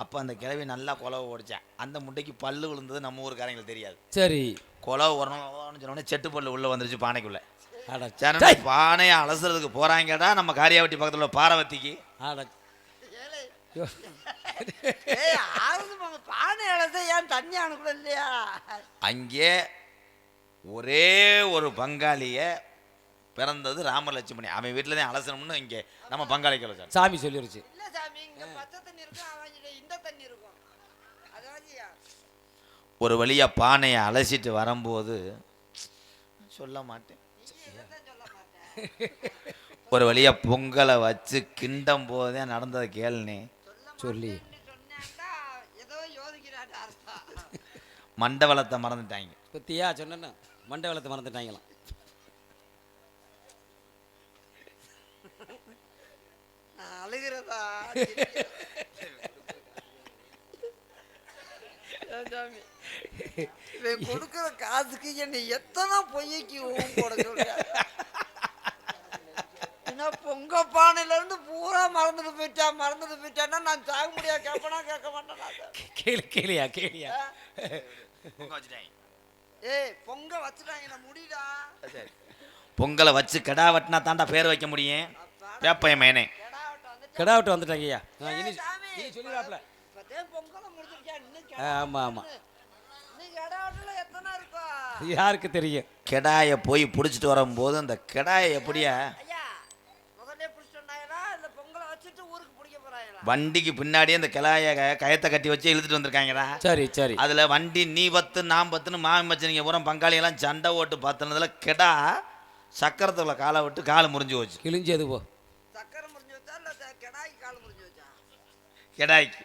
அப்போ அந்த கிழவி நல்லா குலவை ஓடிச்சேன். அந்த முட்டைக்கு பல்லு விழுந்தது நம்ம ஊருக்காரங்களுக்கு தெரியாது. சரி, குலவை வரணும்னு சொன்னோடனே செட்டு பல்லு உள்ளே வந்துருச்சு பானைக்குள்ளே. அட சரி, டேய். பானையை அலசுறதுக்கு போகிறாங்கடா நம்ம காரியாவட்டி பக்கத்தில் உள்ள பாரவத்திக்கு. அட யோ. பானை அளத்த ஏன் தண்ணி அனுக்கூட இல்லையா? அங்கே ஒரே ஒரு பங்காளிய பிறந்தது ராமலட்சுமணி. அவன் வீட்டில் தான் அலசணும்னு இங்கே நம்ம பங்காளிக்கு வச்சான். சாமி சொல்லிருச்சு. இல்ல சாமி, இங்க பச்சை தண்ணி இருக்கும், அவங்க இந்த தண்ணி இருக்கும். அதாவதுயா ஒரு வழியாக பானையை அலசிட்டு வரும்போது சொல்ல மாட்டேன், சொல்ல மாட்டேன். ஒரு வழியாக பொங்கலை வச்சு கிண்டம் போதே நடந்ததை கேளுனே சொல்லி சொன்னாண்டா ஏதோ யோசிக்கிறாடா. மண்டவளத்தை மறந்துட்டாங்க. பத்தியா சொன்னா மண்டவளத்தை மறந்துட்டாங்களாம். அழுகிறதா கொடுக்குற காசுக்கு என்ன எத்தனை பொய்யக்கு போட சொல்ற? பொங்க பானையில இருந்து பூரா மறந்துட்டு போயிட்டான்னா நான் சாக முடியாது. கேட்க மாட்டேன். கேளியா ஏய், பொங்க வச்சுட்டாங்க, முடியடா. பொங்கலை வச்சு கெடா வெட்டினா தாண்டா பேர் வைக்க முடியும். வேப்பைய மேனே கெடாவிட்டு வந்துட்டாங்க ஐயா. இனி சொல்லிடாப்ல. பொங்கல முடிஞ்சிருக்கா? ஆமா ஆமா, எத்தனை இருக்கா யாருக்கு தெரியும். கெடாயை போய் பிடிச்சிட்டு வரும்போது அந்த கெடாயை எப்படியா வண்டிக்கு பின்னாடியே அந்த கிளாய கயத்தை கட்டி வச்சு இழுத்துட்டு வந்திருக்காங்கடா. சரி சரி. அதுல வண்டி நீ பத்து நான் பத்துன்னு மாமி மச்சனிங்க பூரா பங்காளியெல்லாம் சண்டை ஓட்டு பார்த்துனதுல கெடா சக்கரத்துல காலை விட்டு காலை முறிஞ்சு போச்சு. கிழிஞ்சது போ. சக்கரம் முறிஞ்சு வச்சா இல்ல கெடாய்க்கு கால் முறிஞ்சு வச்சா? கெடாய்க்கு